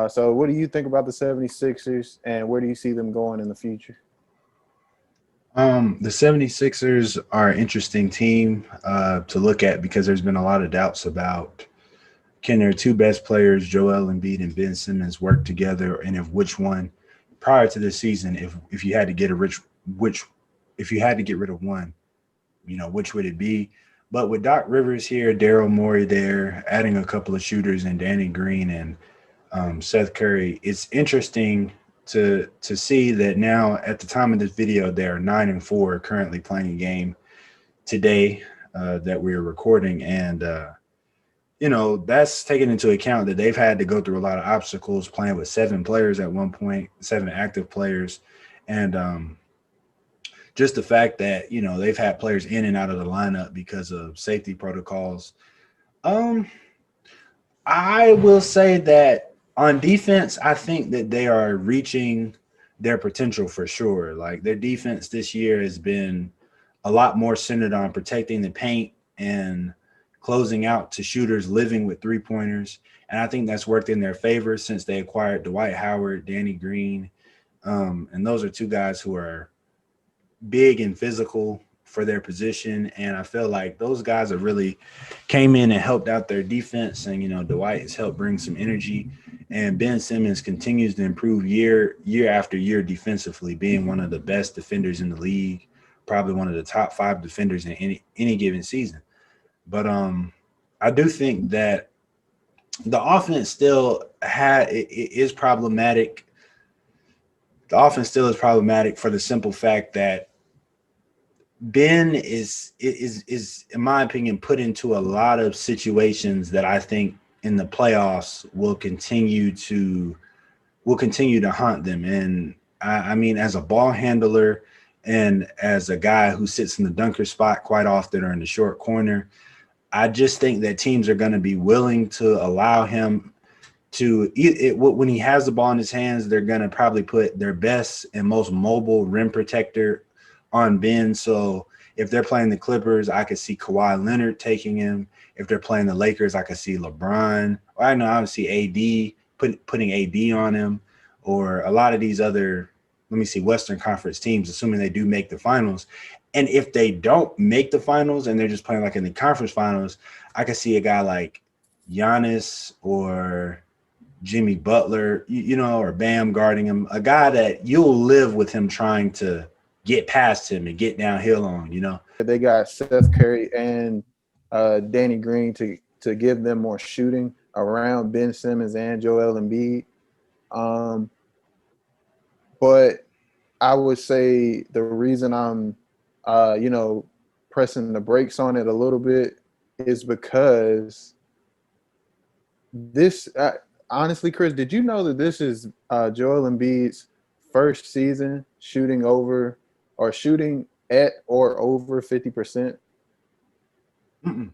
So what do you think about the 76ers, and where do you see them going in the future? The 76ers are an interesting team to look at because there's been a lot of doubts about can their two best players, Joel Embiid and Ben Simmons, work together, and if which one prior to this season, if you had to get a rich which if you had to get rid of one, which would it be? But with Doc Rivers here, Daryl Morey there, adding a couple of shooters and Danny Green and Seth Curry, it's interesting to see that now at the time of this video, they are 9-4 currently playing a game today that we're recording, and that's taken into account that they've had to go through a lot of obstacles playing with seven players at one point, seven active players, and just the fact that they've had players in and out of the lineup because of safety protocols. Um, I will say that on defense, I think that they are reaching their potential for sure. Like their defense this year has been a lot more centered on protecting the paint and closing out to shooters living with three pointers. And I think that's worked in their favor since they acquired Dwight Howard, Danny Green. And those are two guys who are big and physical for their position. And I feel like those guys have really came in and helped out their defense. And, Dwight has helped bring some energy. And Ben Simmons continues to improve year after year defensively, being one of the best defenders in the league, probably one of the top five defenders in any given season. But I do think that the offense still is problematic. The offense still is problematic for the simple fact that Ben is in my opinion put into a lot of situations that I think in the playoffs will continue to haunt them. And I mean, as a ball handler and as a guy who sits in the dunker spot quite often or in the short corner, I just think that teams are going to be willing to allow him when he has the ball in his hands, they're going to probably put their best and most mobile rim protector on Ben. So if they're playing the Clippers, I could see Kawhi Leonard taking him. If they're playing the Lakers, I could see LeBron. Or I know I would see AD putting AD on him, or a lot of these other, let me see, Western Conference teams, assuming they do make the finals. And if they don't make the finals and they're just playing like in the conference finals, I could see a guy like Giannis or Jimmy Butler, or Bam guarding him, a guy that you'll live with him trying to get past him and get downhill on. They got Seth Curry and Danny Green to give them more shooting around Ben Simmons and Joel Embiid. Um, but I would say the reason I'm, pressing the brakes on it a little bit is because this. Honestly, Chris, did you know that this is Joel Embiid's first season shooting over or shooting at or over 50%? Mm-mm.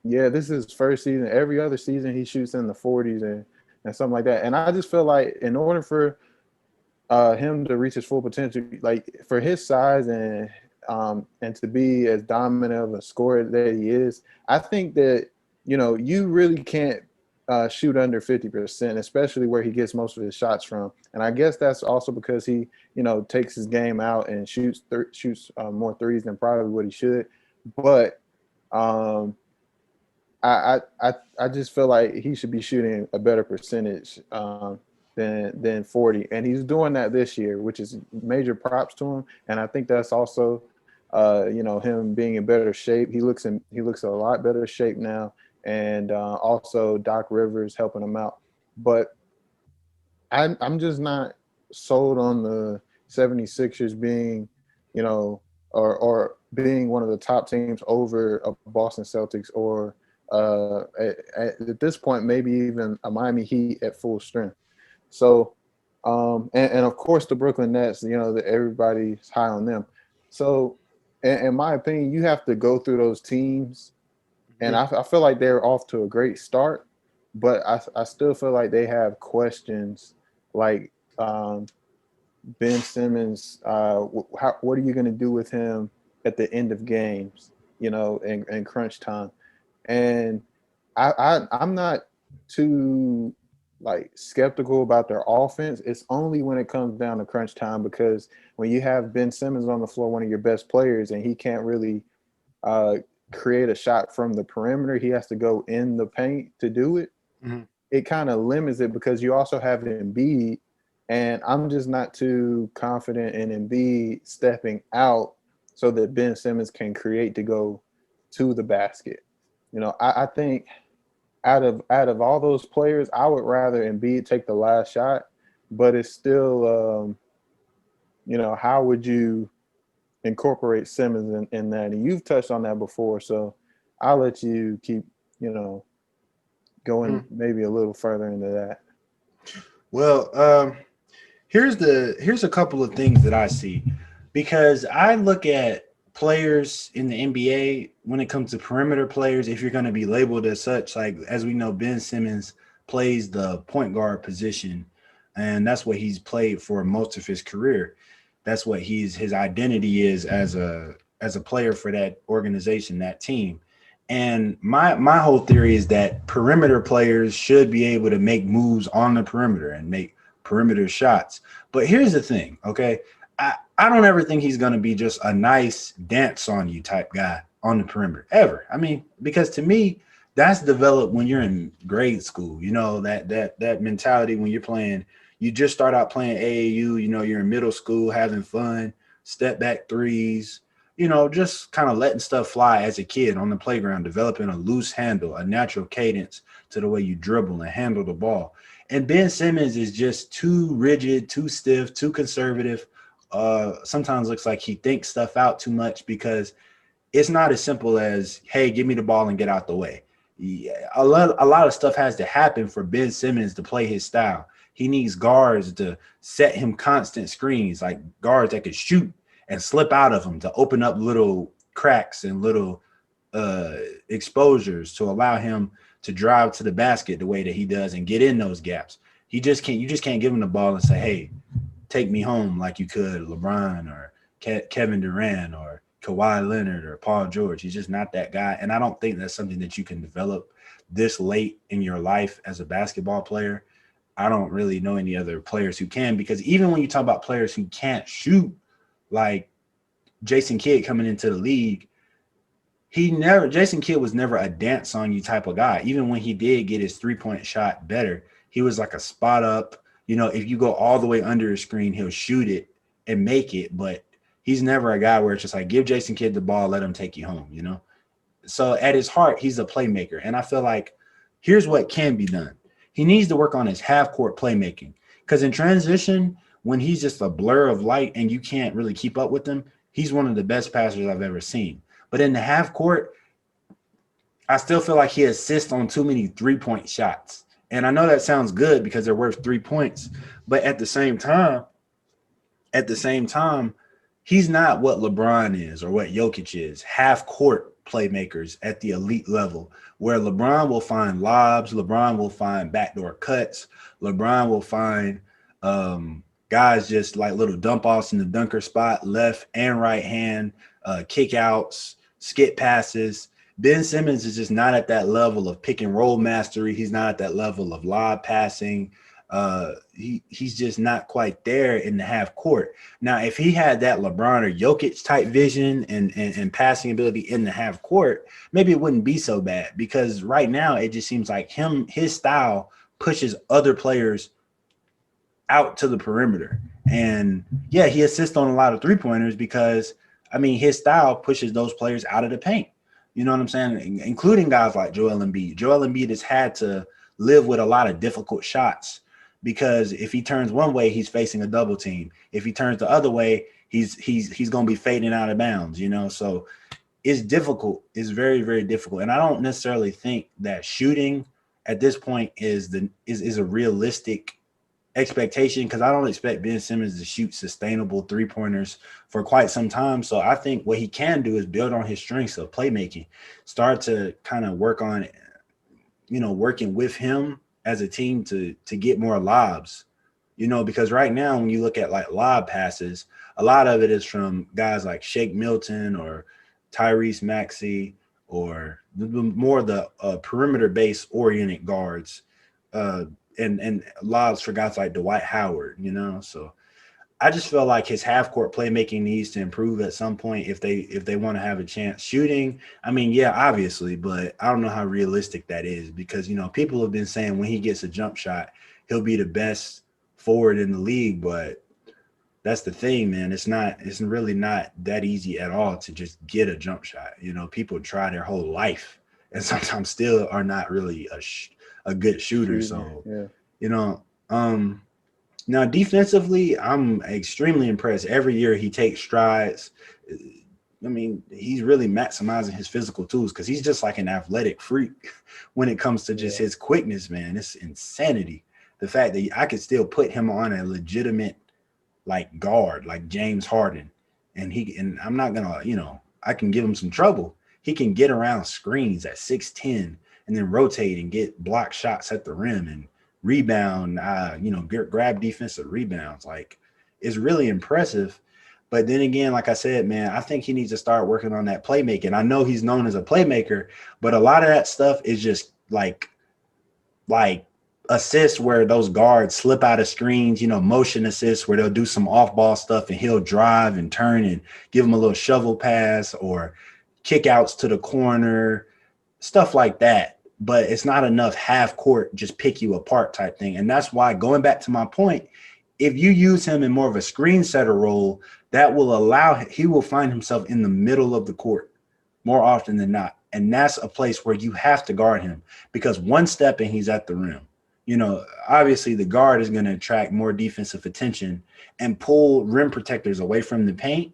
Yeah, this is his first season. Every other season he shoots in the 40s and something like that. And I just feel like in order for him to reach his full potential, like for his size and to be as dominant of a scorer that he is, I think that you really can't shoot under 50%, especially where he gets most of his shots from. And I guess that's also because he takes his game out and shoots more threes than probably what he should. But um, I just feel like he should be shooting a better percentage than 40, and he's doing that this year, which is major props to him. And I think that's also him being in better shape. He looks a lot better shape now, and also Doc Rivers helping him out. But I'm just not sold on the 76ers being, or being one of the top teams over a Boston Celtics or at this point maybe even a Miami Heat at full strength. So and of course the Brooklyn Nets, that everybody's high on them. So in my opinion, you have to go through those teams, and Mhm. I feel like they're off to a great start, but I still feel like they have questions like Ben Simmons. What are you going to do with him at the end of games? In crunch time, and I'm not too like skeptical about their offense, it's only when it comes down to crunch time, because when you have Ben Simmons on the floor, one of your best players, and he can't really uh, create a shot from the perimeter, he has to go in the paint to do it. Mhm. It kind of limits it because you also have Embiid, and I'm just not too confident in Embiid stepping out so that Ben Simmons can create to go to the basket. I think out of all those players, I would rather Embiid take the last shot, but it's still, how would you incorporate Simmons in that? And you've touched on that before, so I'll let you keep, going Mhm. maybe a little further into that. Well, here's a couple of things that I see, because I look at players in the NBA when it comes to perimeter players. If you're going to be labeled as such, like as we know, Ben Simmons plays the point guard position, and that's what he's played for most of his career. That's what his identity is as a player for that organization, that team. And my whole theory is that perimeter players should be able to make moves on the perimeter and make perimeter shots. But here's the thing, okay? I don't ever think he's going to be just a nice dance on you type guy on the perimeter ever. I mean, because to me, that's developed when you're in grade school. You know, that mentality when you're playing, you just start out playing AAU, you know, you're in middle school having fun, step back threes, you know, just kind of letting stuff fly as a kid on the playground, developing a loose handle, a natural cadence to the way you dribble and handle the ball. And Ben Simmons is just too rigid, too stiff, too conservative. Sometimes looks like he thinks stuff out too much, because it's not as simple as, hey, give me the ball and get out the way. Yeah, a lot of stuff has to happen for Ben Simmons to play his style. He needs guards to set him constant screens, like guards that could shoot and slip out of them to open up little cracks and little uh, exposures to allow him to drive to the basket the way that he does and get in those gaps. He just can't. You just can't give him the ball and say, "Hey, take me home," like you could LeBron or Kevin Durant or Kawhi Leonard or Paul George. He's just not that guy, and I don't think that's something that you can develop this late in your life as a basketball player. I don't really know any other players who can, because even when you talk about players who can't shoot, like Jason Kidd coming into the league, Jason Kidd was never a dance on you type of guy. Even when he did get his 3-point shot better, he was like a spot up. You know, if you go all the way under his screen, he'll shoot it and make it. But he's never a guy where it's just like, give Jason Kidd the ball, let him take you home, you know? So at his heart, he's a playmaker. And I feel like here's what can be done. He needs to work on his half court playmaking. Because in transition, when he's just a blur of light and you can't really keep up with him, he's one of the best passers I've ever seen. But in the half court, I still feel like he assists on too many 3-point shots. And I know that sounds good because they're worth 3 points, but at the same time, he's not what LeBron is or what Jokic is. Half court playmakers at the elite level, where LeBron will find lobs, LeBron will find backdoor cuts, LeBron will find guys just like little dump offs in the dunker spot, left and right hand, kick outs, skip passes. Ben Simmons is just not at that level of pick and roll mastery. He's not at that level of lob passing. He's just not quite there in the half court. Now, if he had that LeBron or Jokic type vision and passing ability in the half court, maybe it wouldn't be so bad, because right now it just seems like his style pushes other players out to the perimeter. And yeah, he assists on a lot of 3-pointers because, I mean, his style pushes those players out of the paint. You know what I'm saying? Including guys like Joel Embiid. Joel Embiid has had to live with a lot of difficult shots, because if he turns one way, he's facing a double team. If he turns the other way, he's going to be fading out of bounds, you know? So it's difficult. It's very, very difficult. And I don't necessarily think that shooting at this point is a realistic expectation, because I don't expect Ben Simmons to shoot sustainable 3-pointers for quite some time. So I think what he can do is build on his strengths of playmaking, start to kind of work on, working with him as a team to get more lobs, because right now when you look at like lob passes, a lot of it is from guys like Shake Milton or Tyrese Maxey, or more the perimeter-based oriented guards. and lobs for guys like Dwight Howard, you know. So I just feel like his half court playmaking needs to improve at some point if they want to have a chance. Shooting, I mean, yeah, obviously, but I don't know how realistic that is because you know people have been saying when he gets a jump shot, he'll be the best forward in the league, but that's the thing, man. It's really not that easy at all to just get a jump shot. You know, people try their whole life and sometimes still are not really a good shooter. Shooting, So, yeah. you know, now defensively, I'm extremely impressed. Every year he takes strides. I mean, he's really maximizing his physical tools because he's just like an athletic freak when it comes to just Yeah. his quickness, man. It's insanity. The fact that I could still put him on a legitimate like guard, like James Harden, and I'm not gonna, you know, I can give him some trouble. He can get around screens at 6'10" and then rotate and get block shots at the rim and rebound, you know, grab defensive rebounds. Like it's really impressive. But then again, like I said, man, I think he needs to start working on that playmaking. I know he's known as a playmaker, but a lot of that stuff is just like assists where those guards slip out of screens, you know, motion assists where they'll do some off ball stuff and he'll drive and turn and give them a little shovel pass or kick outs to the corner, stuff like that. But it's not enough half court, just pick you apart type thing. And that's why, going back to my point, if you use him in more of a screen setter role, that will allow he will find himself in the middle of the court more often than not. And that's a place where you have to guard him because one step and he's at the rim. You know, obviously the guard is going to attract more defensive attention and pull rim protectors away from the paint.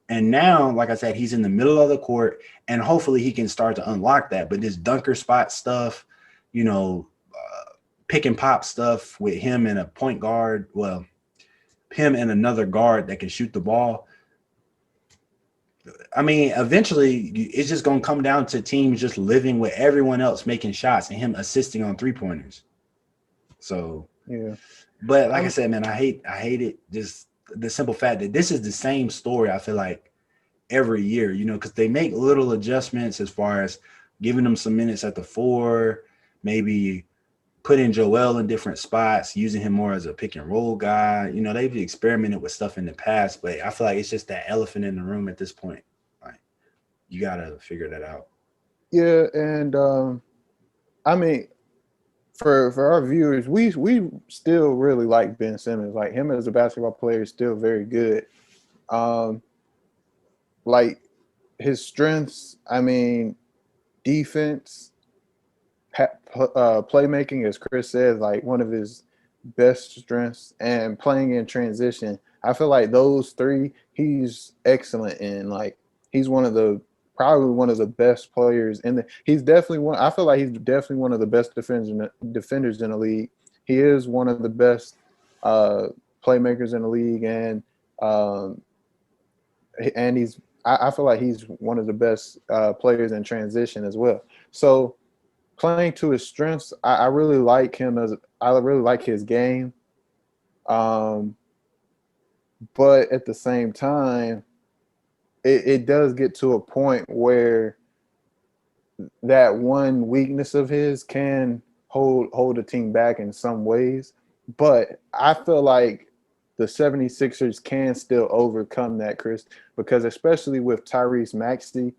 And now, like I said, he's in the middle of the court and hopefully he can start to unlock that. But this dunker spot stuff, you know, pick and pop stuff with him and a point guard, well, him and another guard that can shoot the ball. I mean, eventually it's just going to come down to teams just living with everyone else making shots and him assisting on 3-pointers. So, Yeah. but like I said, man, I hate it. Just the simple fact that this is the same story. I feel like every year, you know, because they make little adjustments as far as giving them some minutes at the 4, maybe putting Joel in different spots, using him more as a pick and roll guy. You know, they've experimented with stuff in the past, but I feel like it's just that elephant in the room at this point. Like, you gotta figure that out. Yeah, and I mean, for our viewers, we still really like Ben Simmons. Like him as a basketball player is still very good. Um, like his strengths, I mean, defense, playmaking, as Chris said, like one of his best strengths, and playing in transition. I feel like those three he's excellent in. Like he's probably one of the best players in the. He's definitely one. I feel like he's definitely one of the best defenders in the league. He is one of the best uh, playmakers in the league, um, and he's. I feel like he's one of the best players in transition as well. So playing to his strengths, I really like him I really like his game. Um, but at the same time, it does get to a point where that one weakness of his can hold a team back in some ways. But I feel like the 76ers can still overcome that, Chris, because especially with Tyrese Maxey,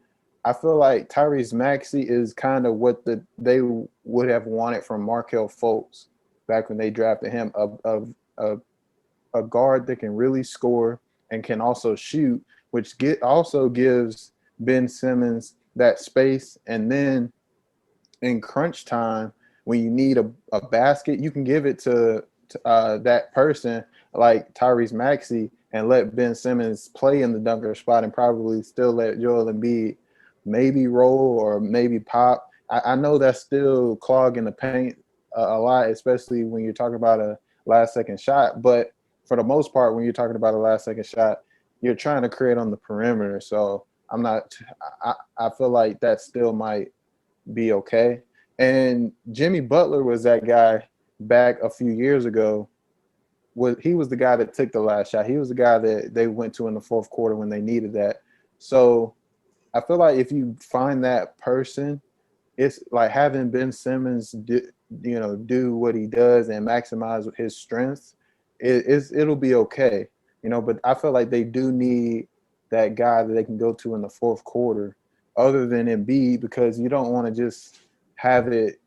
I feel like Tyrese Maxey is kind of what they would have wanted from Markelle Fultz back when they drafted him, a guard that can really score and can also shoot, which also gives Ben Simmons that space. And then in crunch time, when you need a basket, you can give it to that person like Tyrese Maxey and let Ben Simmons play in the dunker spot and probably still let Joel Embiid maybe roll or maybe pop. I know that's still clogging the paint a lot, especially when you're talking about a last second shot. But for the most part, when you're talking about a last second shot, you're trying to create on the perimeter. So I'm not. I feel like that still might be okay. And Jimmy Butler was that guy back a few years ago. He was the guy that took the last shot. He was the guy that they went to in the fourth quarter when they needed that. So I feel like if you find that person, it's like having Ben Simmons do what he does and maximize his strengths, it'll be okay. But I feel like they do need that guy that they can go to in the fourth quarter, other than Embiid, because you don't want to just have it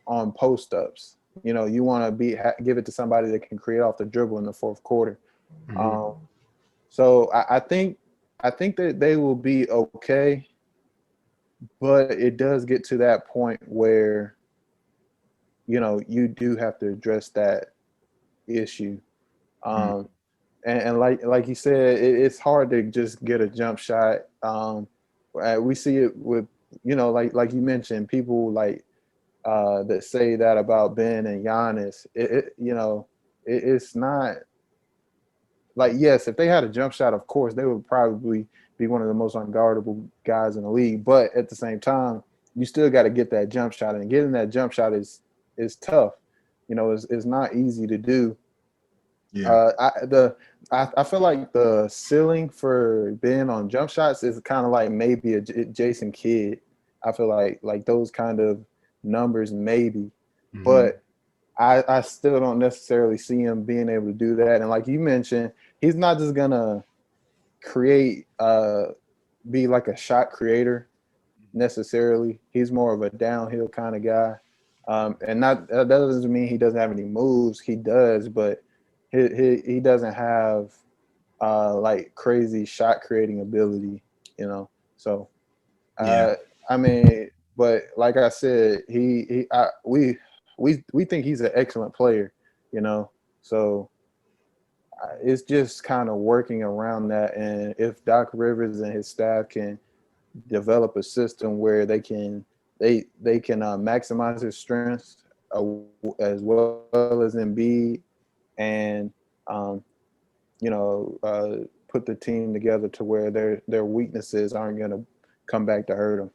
on post ups. You want to give it to somebody that can create off the dribble in the fourth quarter. Mhm. Um, so I think that they will be okay, but it does get to that point where you do have to address that issue. Mhm. Um, and like you said, it's hard to just get a jump shot. We see it with like you mentioned, people like that say that about Ben and Giannis. It's not like, yes, if they had a jump shot, of course they would probably be one of the most unguardable guys in the league. But at the same time, you still got to get that jump shot, and getting that jump shot is tough. It's not easy to do. Yeah. I feel like the ceiling for Ben on jump shots is kind of like maybe a Jason Kidd. I feel like those kind of numbers maybe, Mhm. but I still don't necessarily see him being able to do that. And like you mentioned, he's not just gonna create be like a shot creator necessarily. He's more of a downhill kind of guy. And not that doesn't mean he doesn't have any moves. He does, but he doesn't have like crazy shot creating ability. So Yeah. uh, I mean, but like I said, we think he's an excellent player. You know, so it's just kind of working around that. And if Doc Rivers and his staff can develop a system where they can maximize his strengths uh, as well as Embiid, and um, put the team together to where their weaknesses aren't going to come back to hurt them.